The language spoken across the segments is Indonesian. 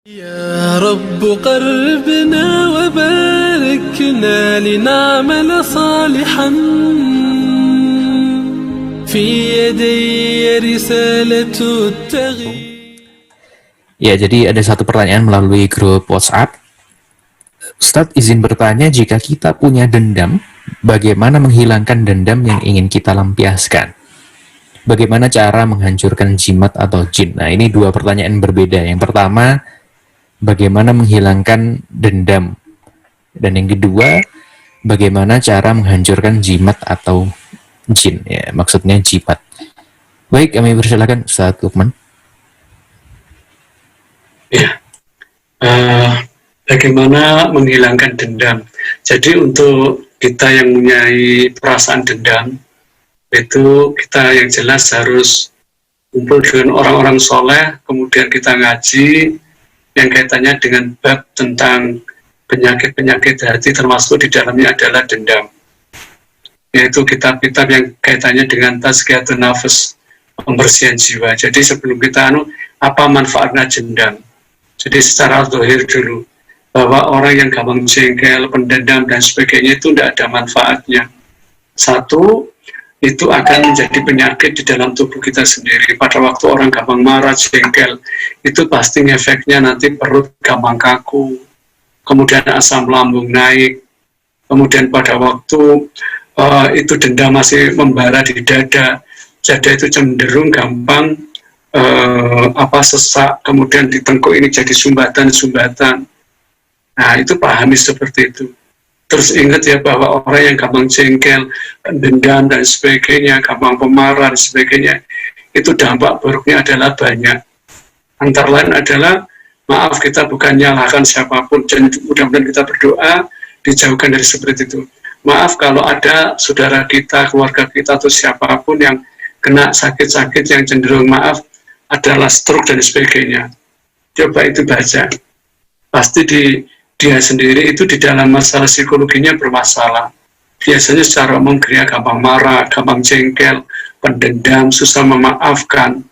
يا رب قربنا وباركنا لنعمل صالحا في يدي رسالة التغيير. Ya, jadi ada satu pertanyaan melalui grup WhatsApp. Ustadz izin bertanya, jika kita punya dendam, bagaimana menghilangkan dendam yang ingin kita lampiaskan? Bagaimana cara menghancurkan jimat atau jin? Nah, ini dua pertanyaan berbeda. Yang pertama, bagaimana menghilangkan dendam? Dan yang kedua, bagaimana cara menghancurkan jimat atau jin? Ya, maksudnya jimat. Baik, kami persilakan Ustadz Lukman. Ya, bagaimana menghilangkan dendam? Jadi untuk kita yang mempunyai perasaan dendam, itu kita yang jelas harus kumpul dengan orang-orang soleh, kemudian kita ngaji yang kaitannya dengan bab tentang penyakit-penyakit hati, termasuk di dalamnya adalah dendam, yaitu kitab-kitab yang kaitannya dengan tazkiyatun nafas, pembersihan jiwa. Jadi sebelum kita apa manfaatnya dendam? Jadi secara zahir dulu, bahwa orang yang gampang jengkel, pendendam, dan sebagainya itu tidak ada manfaatnya. Satu, itu akan menjadi penyakit di dalam tubuh kita sendiri. Pada waktu orang gampang marah, jengkel, itu pasti efeknya nanti perut gampang kaku, kemudian asam lambung naik, kemudian pada waktu itu dendam masih membara di dada itu cenderung gampang sesak, kemudian di tengkuk ini jadi sumbatan-sumbatan. Nah, itu pahami seperti itu. Terus ingat ya bahwa orang yang gampang jengkel, dendam dan sebagainya, gampang pemarah dan sebagainya, itu dampak buruknya adalah banyak. Antara lain adalah, maaf kita bukan nyalahkan siapapun, dan mudah-mudahan kita berdoa dijauhkan dari seperti itu. Maaf kalau ada saudara kita, keluarga kita, atau siapapun yang kena sakit-sakit yang cenderung adalah stroke dan sebagainya. Coba itu baca. Pasti dia sendiri itu di dalam masalah psikologinya bermasalah. Biasanya secara umum dia gampang marah, gampang jengkel, pendendam, susah memaafkan.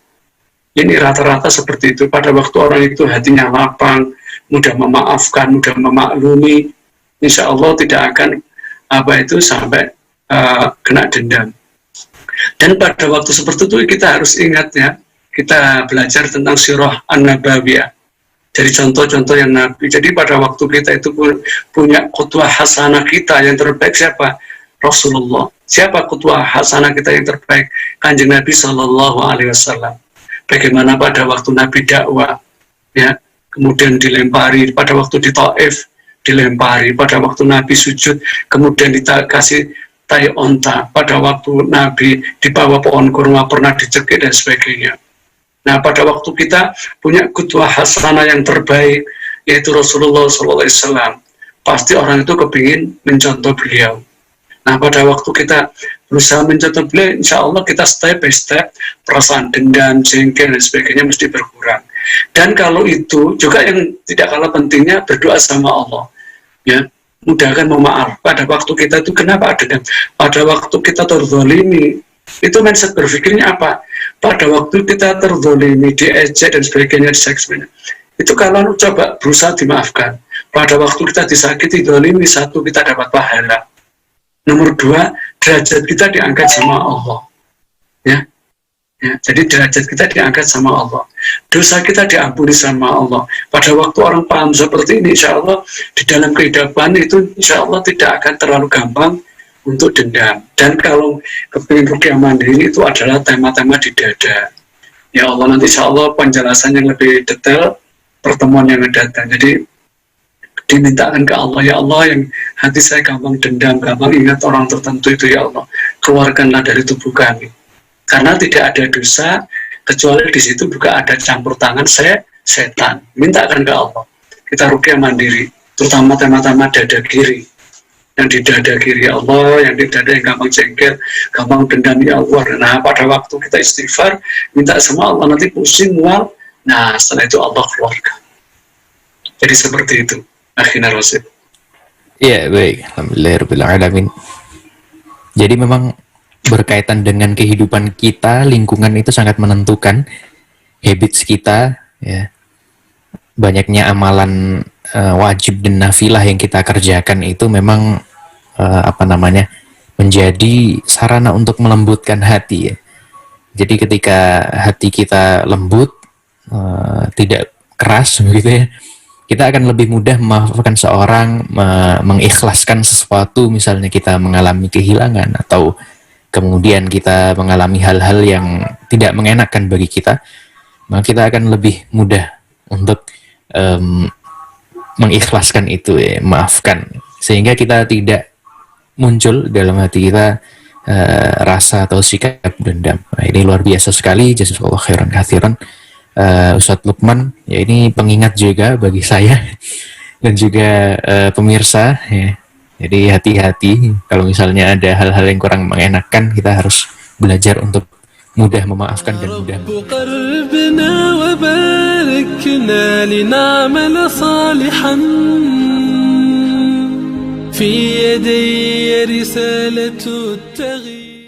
Ini rata-rata seperti itu. Pada waktu orang itu hatinya lapang, mudah memaafkan, mudah memaklumi, insya Allah tidak akan sampai kena dendam. Dan pada waktu seperti itu kita harus ingat ya, kita belajar tentang sirah an-nabawiyah dari contoh-contoh yang Nabi. Jadi pada waktu kita itu punya qudwah hasanah kita yang terbaik siapa? Rasulullah. Siapa qudwah hasanah kita yang terbaik? Kanjeng Nabi SAW. Bagaimana pada waktu Nabi dakwah, ya, kemudian dilempari, pada waktu di Taif dilempari, pada waktu Nabi sujud, kemudian dikasih tai onta, pada waktu Nabi di bawah pohon kurma pernah dicekik dan sebagainya. Nah, pada waktu kita punya qudwah hasanah yang terbaik, yaitu Rasulullah SAW, pasti orang itu kepingin mencontoh beliau. Nah, pada waktu kita berusaha mencontoh beliau, insya Allah kita step by step, perasaan dendam, jengkel, dan sebagainya mesti berkurang. Dan kalau itu, juga yang tidak kalah pentingnya, berdoa sama Allah. Ya, mudahkan memaaf. Pada waktu kita itu kenapa ada dendam? Pada waktu kita terzalimi, itu mindset berpikirnya apa? Pada waktu kita terzalimi, diejek dan sebagainya, diseksualnya, itu kalau coba berusaha dimaafkan. Pada waktu kita disakiti, zalimi, satu, kita dapat pahala. Nomor dua, derajat kita diangkat sama Allah. Ya, jadi derajat kita diangkat sama Allah. Dosa kita diampuni sama Allah. Pada waktu orang paham seperti ini, insya Allah di dalam kehidupan itu insya Allah tidak akan terlalu gampang untuk dendam. Dan kalau kepingin ruqyah mandiri itu adalah tema-tema di dada. Ya Allah, nanti insya Allah penjelasan yang lebih detail pertemuan yang datang. Jadi dimintakan ke Allah, ya Allah, yang hati saya gampang dendam, gampang ingat orang tertentu itu, ya Allah, keluarkanlah dari tubuh kami. Karena tidak ada dosa kecuali di situ juga ada campur tangan setan. Mintakan ke Allah. Kita ruqyah mandiri, terutama tema-tema dada kiri. Yang di dada kiri, ya Allah, yang di dada yang gampang jengkel, gampang dendam, ya Allah. Nah, pada waktu kita istighfar, minta sama Allah, nanti pusing, mual. Nah, setelah itu Allah keluarkan. Jadi seperti itu. Akhirnya Rasul. Ya, baik. Alhamdulillahirrahmanirrahim. Jadi memang berkaitan dengan kehidupan kita, lingkungan itu sangat menentukan habits kita, ya. banyaknya amalan wajib dan nafilah yang kita kerjakan itu memang menjadi sarana untuk melembutkan hati ya. Jadi ketika hati kita lembut, tidak keras begitu ya, kita akan lebih mudah memaafkan seorang, mengikhlaskan sesuatu, misalnya kita mengalami kehilangan atau kemudian kita mengalami hal-hal yang tidak mengenakan bagi kita, maka kita akan lebih mudah untuk mengikhlaskan itu ya, maafkan, sehingga kita tidak muncul dalam hati kita rasa atau sikap dendam. Nah, ini luar biasa sekali, jazakallahu khairan katsiran Ustadz Lukman ya, ini pengingat juga bagi saya dan juga pemirsa ya. Jadi hati-hati kalau misalnya ada hal-hal yang kurang mengenakan, kita harus belajar untuk mudah memaafkan dan mudah في يدي رسالة التغيير